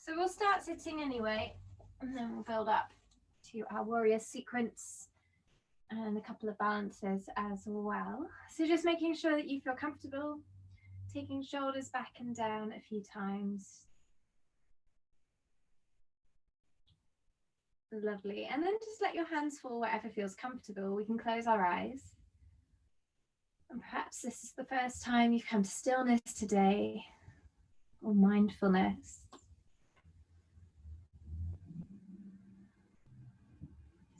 So we'll start sitting anyway, and then we'll build up to our warrior sequence and a couple of balances as well. So just making sure that you feel comfortable, taking shoulders back and down a few times. Lovely. And then just let your hands fall wherever feels comfortable. We can close our eyes. And perhaps this is the first time you've come to stillness today, or mindfulness.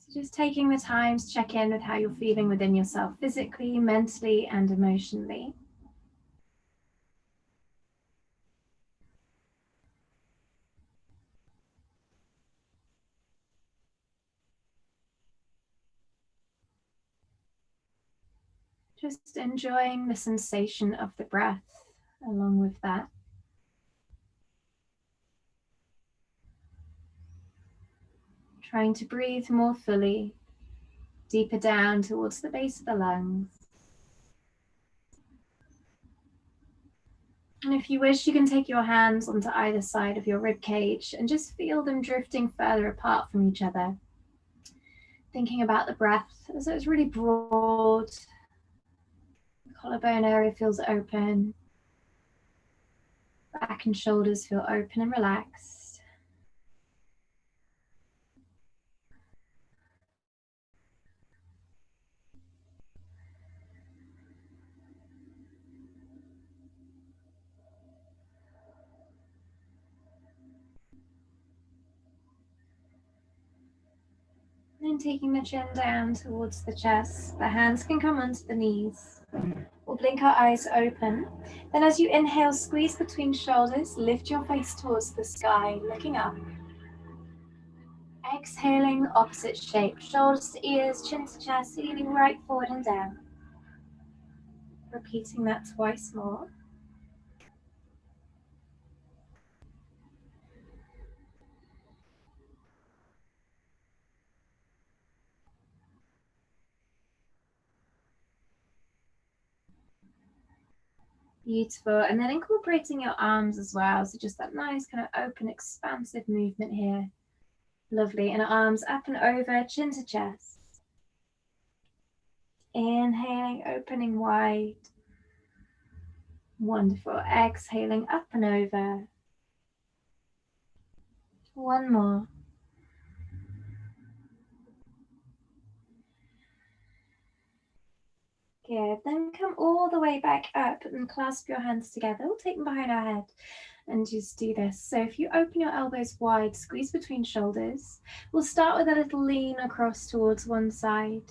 So just taking the time to check in with how you're feeling within yourself physically, mentally, and emotionally. Just enjoying the sensation of the breath along with that. Trying to breathe more fully, deeper down towards the base of the lungs. And if you wish, you can take your hands onto either side of your rib cage and just feel them drifting further apart from each other. Thinking about the breath as it's really broad. The collarbone area feels open. Back and shoulders feel open and relaxed. Then taking the chin down towards the chest, the hands can come onto the knees. We'll blink our eyes open. Then as you inhale, squeeze between shoulders, lift your face towards the sky, looking up. Exhaling, opposite shape, shoulders to ears, chin to chest, leaning right forward and down. Repeating that twice more. Beautiful. And then incorporating your arms as well. So just that nice kind of open, expansive movement here. Lovely. And arms up and over, chin to chest. Inhaling, opening wide. Wonderful. Exhaling, up and over. One more. Good. Then come all the way back up and clasp your hands together. We'll take them behind our head and just do this. So if you open your elbows wide, squeeze between shoulders. We'll start with a little lean across towards one side.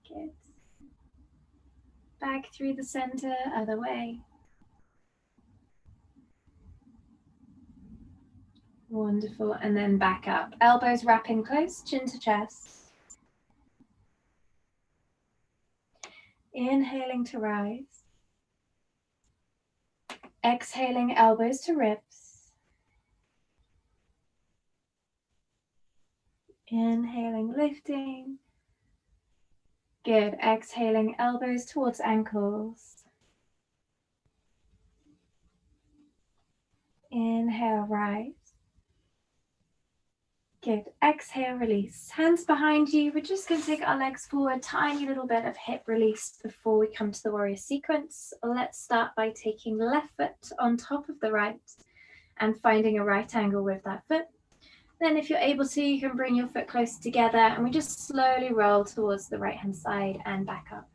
Good. Back through the center, other way. Wonderful. And then back up. Elbows wrapping close, chin to chest. Inhaling to rise. Exhaling, elbows to ribs. Inhaling, lifting. Good. Exhaling, elbows towards ankles. Inhale, rise. Good. Exhale, release. Hands behind you. We're just going to take our legs forward, tiny little bit of hip release before we come to the warrior sequence. Let's start by taking the left foot on top of the right and finding a right angle with that foot. Then if you're able to, you can bring your foot closer together and we just slowly roll towards the right hand side and back up.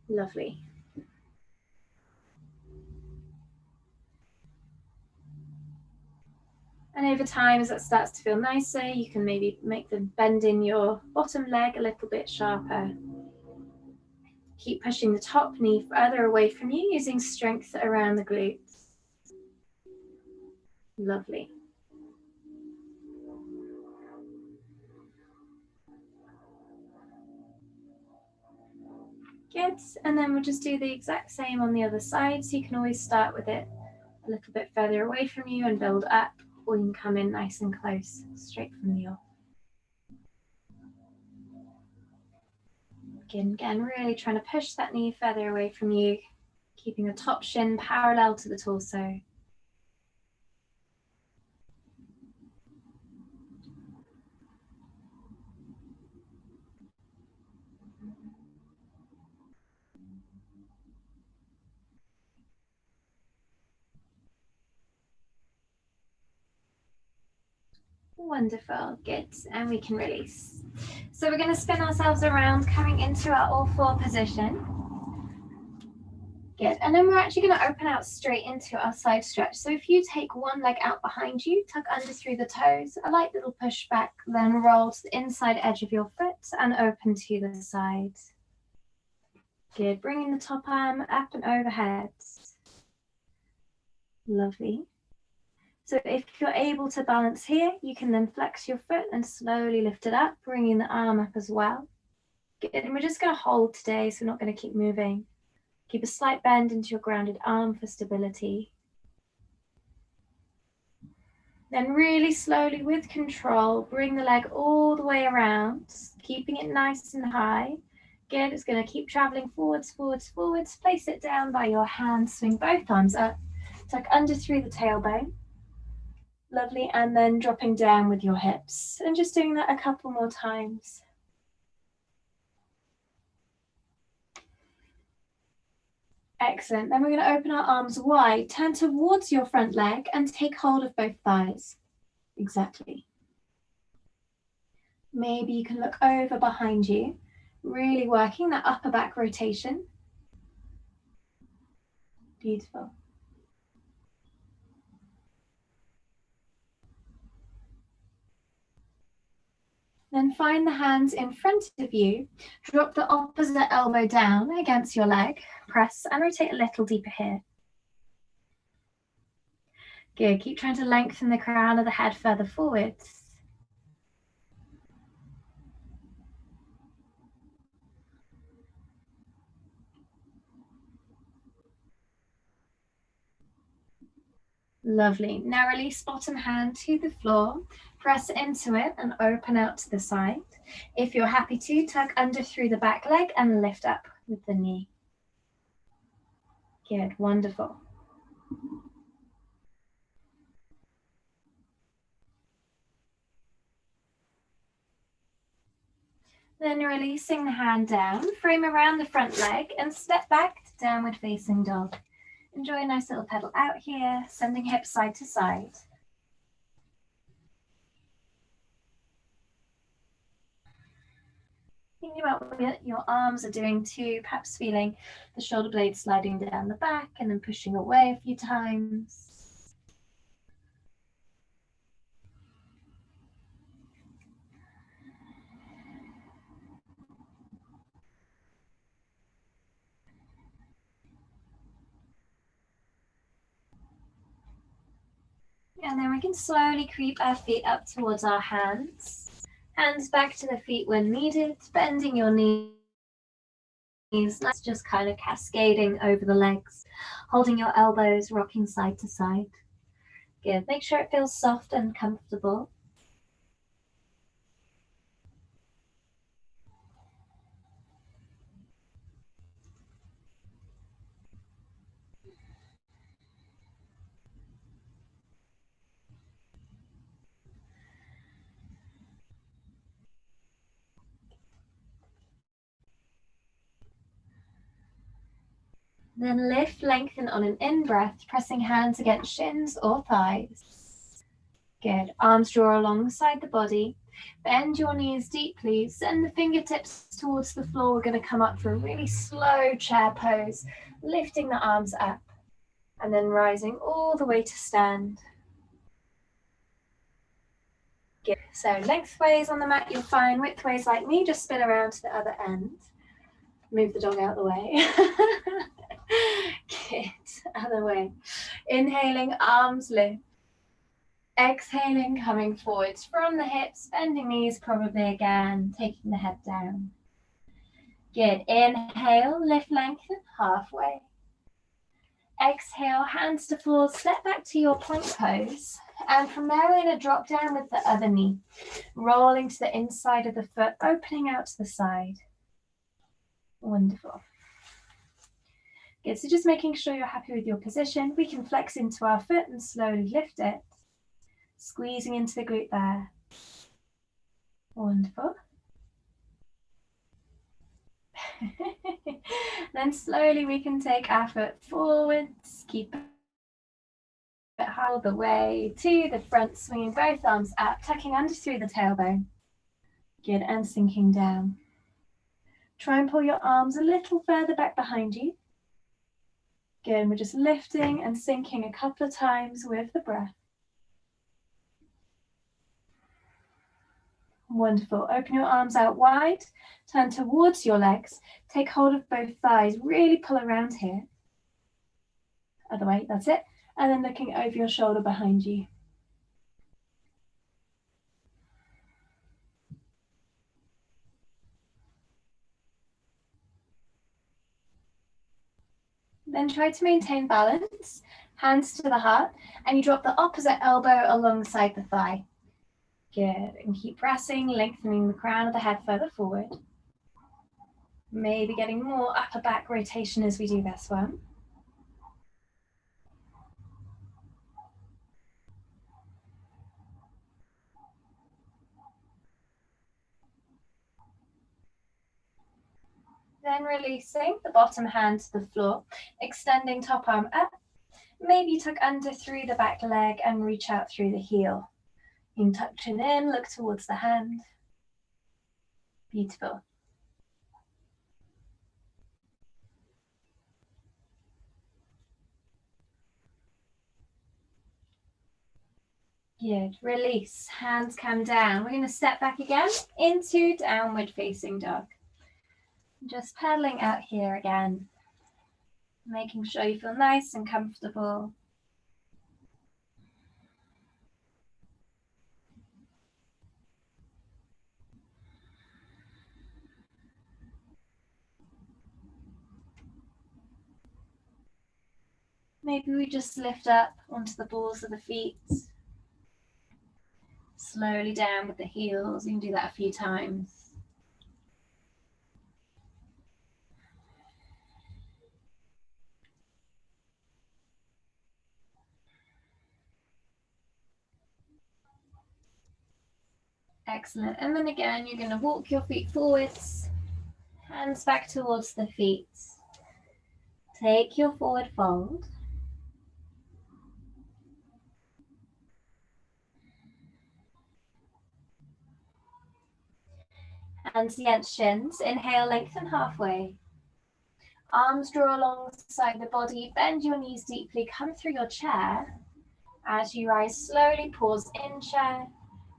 Lovely. And over time, as that starts to feel nicer, you can maybe make the bend in your bottom leg a little bit sharper. Keep pushing the top knee further away from you, using strength around the glutes. Lovely. Good. And then we'll just do the exact same on the other side. So you can always start with it a little bit further away from you and build up, or you can come in nice and close, straight from the off. Again, really trying to push that knee further away from you. Keeping your top shin parallel to the torso. Wonderful, good, and we can release. So we're going to spin ourselves around, coming into our all four position. Good, and then we're actually going to open out straight into our side stretch. So if you take one leg out behind you, tuck under through the toes, a light little push back, then roll to the inside edge of your foot and open to the side. Good, bringing the top arm up and overhead. Lovely. So if you're able to balance here, you can then flex your foot and slowly lift it up, bringing the arm up as well. Good. And we're just going to hold today, so we're not going to keep moving. Keep a slight bend into your grounded arm for stability. Then really slowly, with control, bring the leg all the way around, keeping it nice and high. Good. It's going to keep traveling forwards, forwards, forwards. Place it down by your hands. Swing both arms up. Tuck under through the tailbone. Lovely, and then dropping down with your hips. And just doing that a couple more times. Excellent. Then we're going to open our arms wide, turn towards your front leg and take hold of both thighs. Exactly. Maybe you can look over behind you, really working that upper back rotation. Beautiful. Then find the hands in front of you. Drop the opposite elbow down against your leg. Press and rotate a little deeper here. Good. Keep trying to lengthen the crown of the head further forwards. Lovely. Now release bottom hand to the floor. Press into it and open out to the side. If you're happy to, tuck under through the back leg and lift up with the knee. Good, wonderful. Then releasing the hand down, frame around the front leg and step back to downward facing dog. Enjoy a nice little pedal out here, sending hips side to side. Thinking about what your arms are doing too, perhaps feeling the shoulder blades sliding down the back and then pushing away a few times. And then we can slowly creep our feet up towards our hands. Hands back to the feet when needed, bending your knees. That's just kind of cascading over the legs, holding your elbows, rocking side to side. Good. Make sure it feels soft and comfortable. Then lift, lengthen on an in-breath, pressing hands against shins or thighs. Good. Arms draw alongside the body. Bend your knees deeply. Send the fingertips towards the floor. We're going to come up for a really slow chair pose, lifting the arms up and then rising all the way to stand. Good. So lengthways on the mat, you're fine. Widthways like me, just spin around to the other end. Move the dog out the way. Good. Other way. Inhaling, arms lift. Exhaling, coming forwards from the hips, bending knees probably again, taking the head down. Good. Inhale, lift, lengthen, halfway. Exhale, hands to floor, step back to your plank pose. And from there, we're going to drop down with the other knee, rolling to the inside of the foot, opening out to the side. Wonderful. Good, so just making sure you're happy with your position. We can flex into our foot and slowly lift it. Squeezing into the glute there. Wonderful. Then slowly we can take our foot forwards, keep it all the way to the front, swinging both arms up, tucking under through the tailbone. Good, and sinking down. Try and pull your arms a little further back behind you. Good, we're just lifting and sinking a couple of times with the breath. Wonderful. Open your arms out wide, turn towards your legs, take hold of both thighs, really pull around here. Other way, that's it. And then looking over your shoulder behind you. Then try to maintain balance, hands to the heart, and you drop the opposite elbow alongside the thigh. Good, and keep pressing, lengthening the crown of the head further forward. Maybe getting more upper back rotation as we do this one. Then releasing the bottom hand to the floor, extending top arm up. Maybe tuck under through the back leg and reach out through the heel. You can tuck chin in, look towards the hand. Beautiful. Good. Release. Hands come down. We're going to step back again into downward facing dog. Just pedaling out here again. Making sure you feel nice and comfortable. Maybe we just lift up onto the balls of the feet. Slowly down with the heels. You can do that a few times. Excellent. And then again, you're going to walk your feet forwards, hands back towards the feet. Take your forward fold. Hands against shins. Inhale, lengthen halfway. Arms draw alongside the body. Bend your knees deeply. Come through your chair. As you rise, slowly pause in chair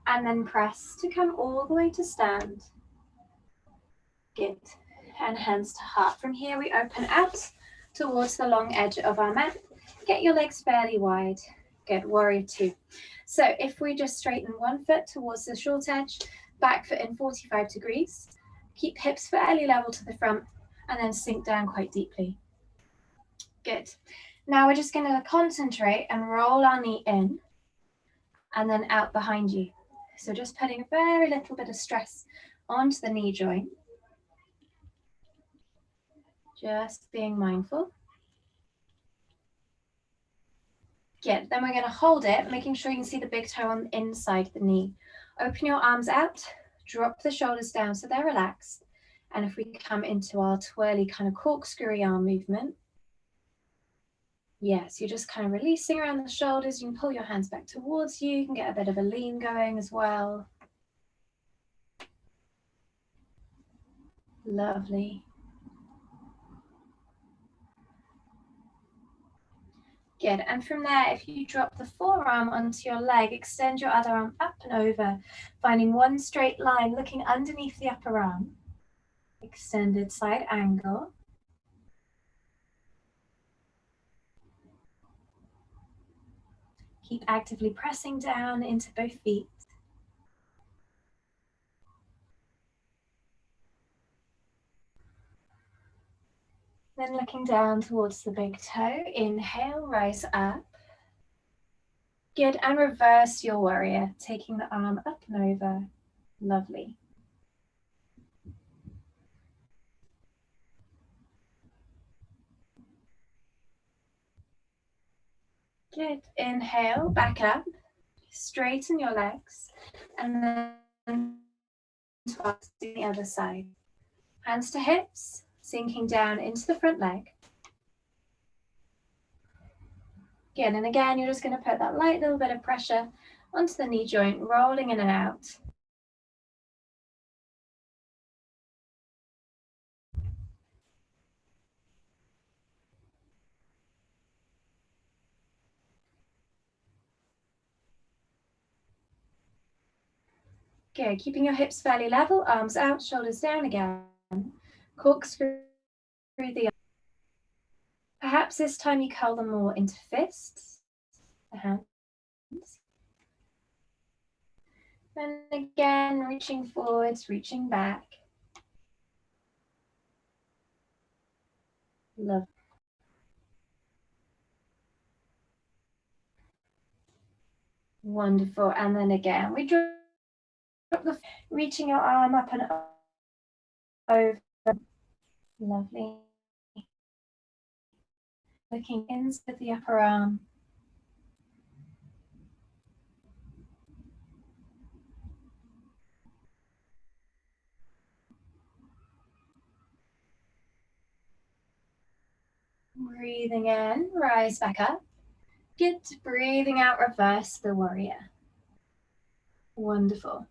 and then press to come all the way to stand. Good. And hands to heart. From here, we open out towards the long edge of our mat. Get your legs fairly wide. Good. Warrior two. So if we just straighten one foot towards the short edge, back foot in 45 degrees, keep hips fairly level to the front, and then sink down quite deeply. Good. Now we're just going to concentrate and roll our knee in and then out behind you. So just putting a very little bit of stress onto the knee joint. Just being mindful. Good. Then we're going to hold it, making sure you can see the big toe on the inside of the knee. Open your arms out, drop the shoulders down so they're relaxed. And if we come into our twirly kind of corkscrewy arm movement, yes, you're just kind of releasing around the shoulders. You can pull your hands back towards you. You can get a bit of a lean going as well. Lovely. Good. And from there, if you drop the forearm onto your leg, extend your other arm up and over, finding one straight line, looking underneath the upper arm. Extended side angle. Keep actively pressing down into both feet. Then looking down towards the big toe. Inhale, rise up. Good, and reverse your warrior, taking the arm up and over. Lovely. Good. Inhale, back up. Straighten your legs. And then toss to the other side. Hands to hips, sinking down into the front leg. Good. And again, you're just going to put that light little bit of pressure onto the knee joint, rolling in and out. Good. Keeping your hips fairly level, arms out, shoulders down again. Corkscrew the arms. Perhaps this time you curl them more into fists, the hands. And again, reaching forwards, reaching back. Love. Wonderful. And then again, we drop the, reaching your arm up and over. Lovely. Looking into the upper arm. Breathing in, rise back up. Good. Breathing out, reverse the warrior. Wonderful.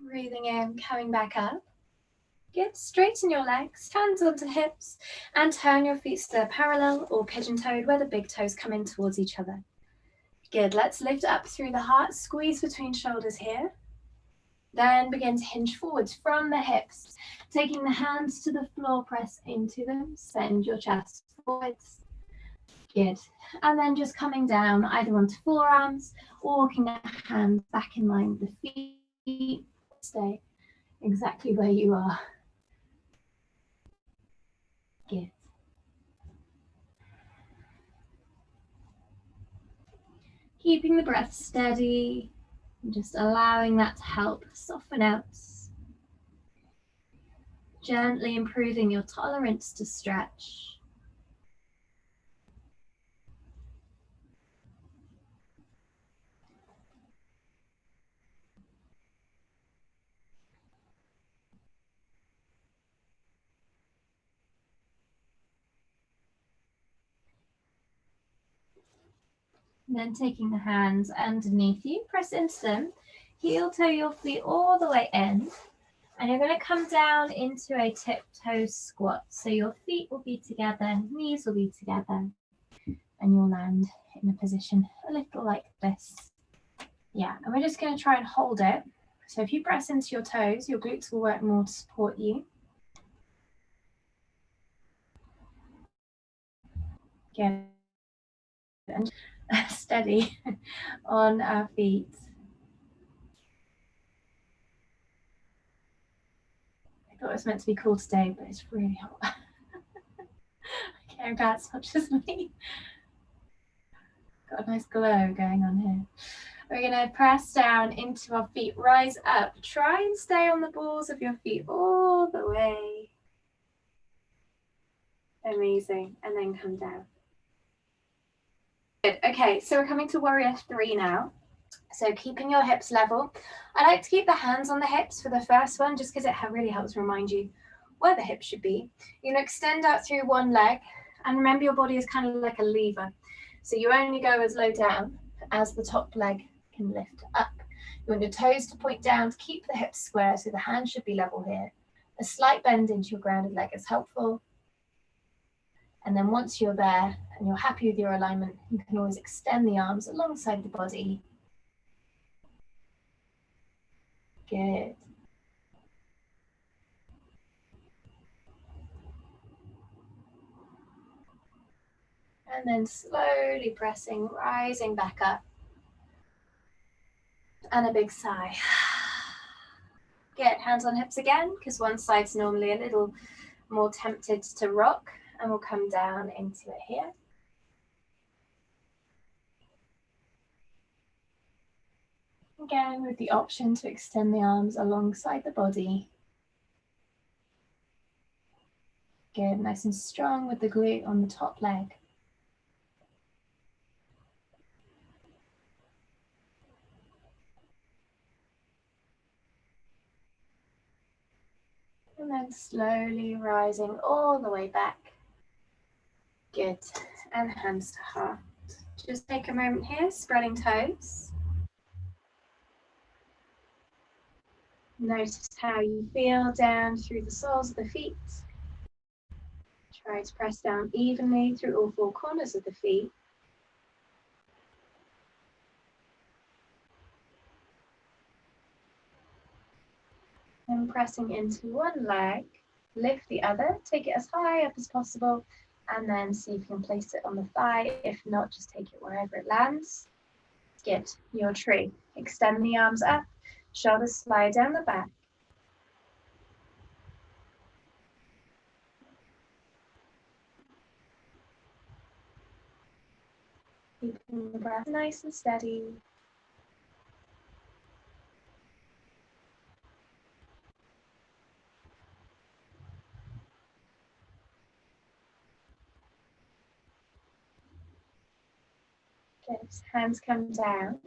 Breathing in, coming back up. Good. Straighten your legs, hands onto hips, and turn your feet to parallel or pigeon-toed where the big toes come in towards each other. Good. Let's lift up through the heart, squeeze between shoulders here. Then begin to hinge forwards from the hips, taking the hands to the floor, press into them, send your chest forwards. Good. And then just coming down either onto forearms or walking the hands back in line with the feet. Stay exactly where you are. Good. Keeping the breath steady, and just allowing that to help soften out. Gently improving your tolerance to stretch. And then taking the hands underneath you, press into them, heel toe your feet all the way in, and you're going to come down into a tiptoe squat. So your feet will be together, knees will be together, and you'll land in a position a little like this. Yeah, and we're just going to try and hold it. So if you press into your toes, your glutes will work more to support you. Get and steady on our feet. I thought it was meant to be cool today, but it's really hot. Okay, I'm glad it's not just me. Got a nice glow going on here. We're going to press down into our feet, rise up. Try and stay on the balls of your feet all the way. Amazing. And then come down. Good. Okay, so we're coming to warrior 3 now. So keeping your hips level. I like to keep the hands on the hips for the first one, just because it really helps remind you where the hips should be. You're going to extend out through one leg. And remember, your body is kind of like a lever. So you only go as low down as the top leg can lift up. You want your toes to point down to keep the hips square, so the hands should be level here. A slight bend into your grounded leg is helpful. And then once you're there and you're happy with your alignment, you can always extend the arms alongside the body. Good. And then slowly pressing, rising back up. And a big sigh. Get hands on hips again, because one side's normally a little more tempted to rock. And we'll come down into it here. Again, with the option to extend the arms alongside the body. Good, nice and strong with the glute on the top leg. And then slowly rising all the way back. Good, and hands to heart. Just take a moment here, spreading toes. Notice how you feel down through the soles of the feet. Try to press down evenly through all four corners of the feet. And pressing into one leg, lift the other, take it as high up as possible, and then see if you can place it on the thigh. If not, just take it wherever it lands. Good, your tree. Extend the arms up, shoulders slide down the back. Keeping the breath nice and steady. Good, hands come down.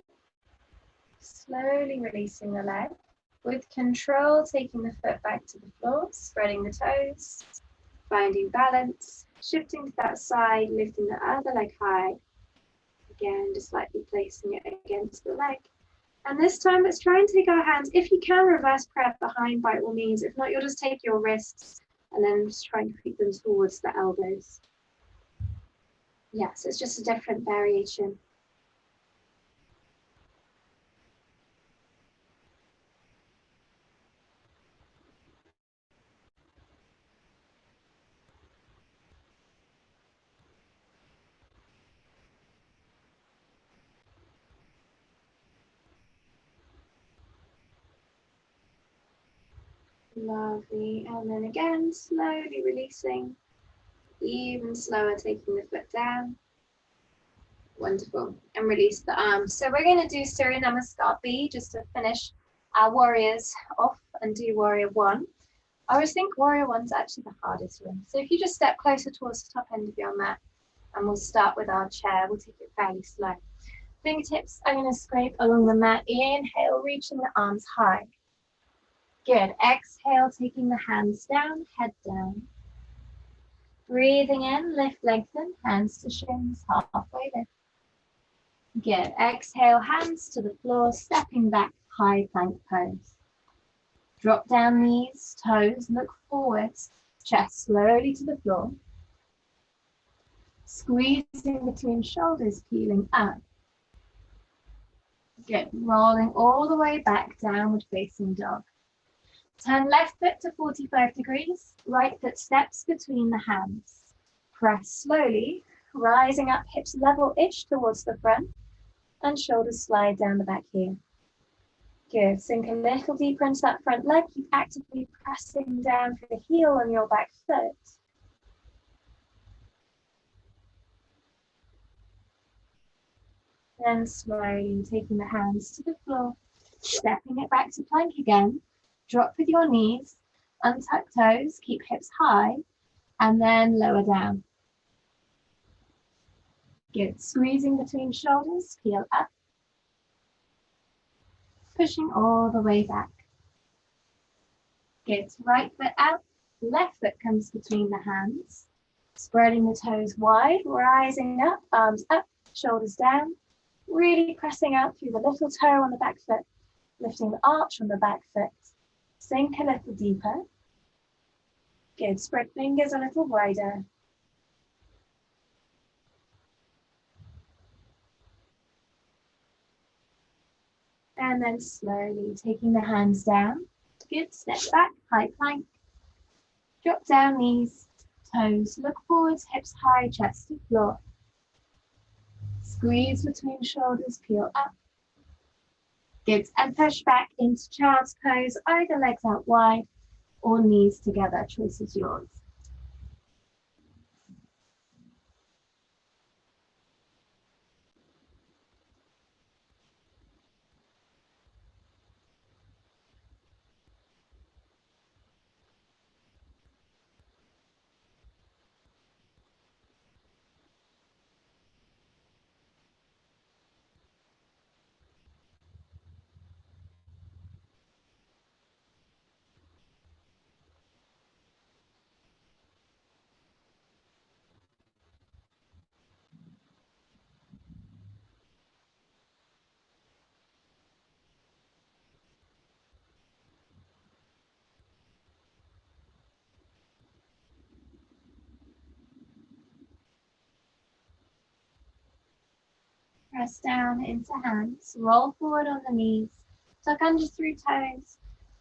Slowly releasing the leg. With control, taking the foot back to the floor, spreading the toes, finding balance, shifting to that side, lifting the other leg high. Again, just lightly placing it against the leg. And this time, let's try and take our hands. If you can, reverse prayer behind by all means. If not, you'll just take your wrists and then just try and creep them towards the elbows. Yes, it's just a different variation. Lovely. And then again, slowly releasing. Even slower, taking the foot down. Wonderful. And release the arms. So we're going to do Surya Namaskar B just to finish our warriors off and do warrior one. I always think warrior one's actually the hardest one. So if you just step closer towards the top end of your mat, and we'll start with our chair. We'll take it fairly slow. Fingertips are going to scrape along the mat. Inhale, reaching the arms high. Good. Exhale, taking the hands down, head down. Breathing in, lift, lengthen, hands to shins, halfway lift. Good. Exhale, hands to the floor, stepping back, high plank pose. Drop down knees, toes, look forwards, chest slowly to the floor. Squeezing between shoulders, peeling up. Good. Rolling all the way back, downward facing dog. Turn left foot to 45 degrees, right foot steps between the hands. Press slowly, rising up, hips level-ish towards the front, and shoulders slide down the back here. Good. Sink a little deeper into that front leg. Keep actively pressing down for the heel on your back foot. Then slowly taking the hands to the floor, stepping it back to plank again. Drop with your knees, untuck toes, keep hips high, and then lower down. Good. Squeezing between shoulders, peel up. Pushing all the way back. Good. Right foot out, left foot comes between the hands. Spreading the toes wide, rising up, arms up, shoulders down. Really pressing out through the little toe on the back foot, lifting the arch on the back foot. Sink a little deeper. Good. Spread fingers a little wider. And then slowly taking the hands down. Good. Step back, high plank. Drop down knees, toes, look forwards, hips high, chest to floor. Squeeze between shoulders, peel up. Good. And push back into child's pose, either legs out wide or knees together. Choice is yours. Press down into hands, roll forward on the knees, tuck under through toes,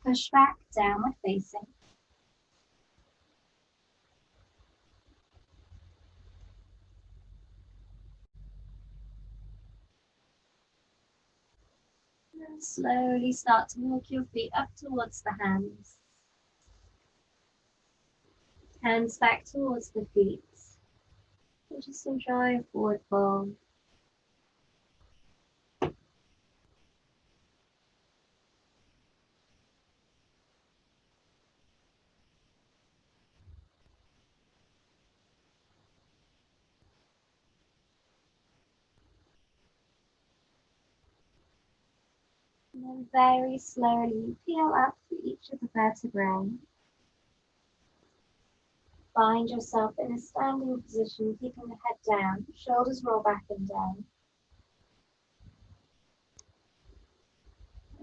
push back, downward facing. And slowly start to walk your feet up towards the hands. Hands back towards the feet. And just enjoy a forward fold. And then very slowly peel up for each of the vertebrae. Find yourself in a standing position, keeping the head down, shoulders roll back and down.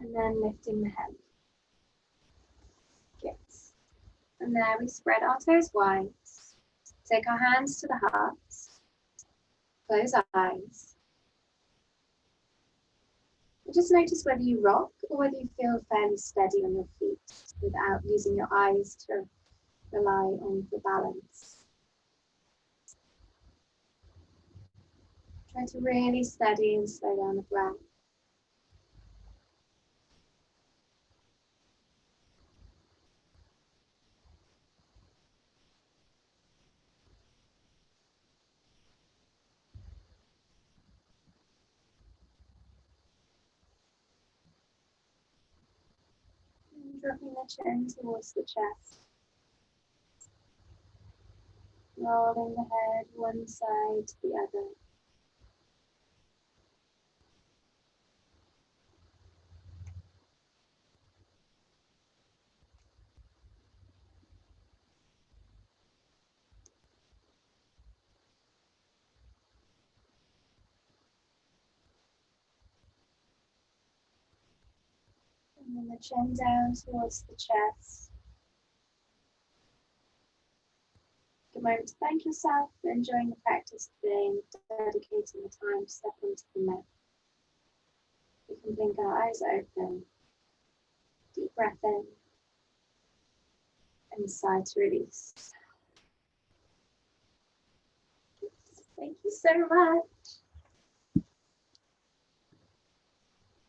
And then lifting the head. Good. And there we spread our toes wide. Take our hands to the hearts. Close our eyes. And just notice whether you rock or whether you feel fairly steady on your feet without using your eyes to rely on the balance. Try to really steady and slow down the breath. And dropping the chin towards the chest. Rolling the head one side to the other. And then the chin down towards the chest. Take a moment to thank yourself for enjoying the practice today and dedicating the time to step onto the mat. We can blink our eyes open. Deep breath in. And sigh to release. Thank you so much.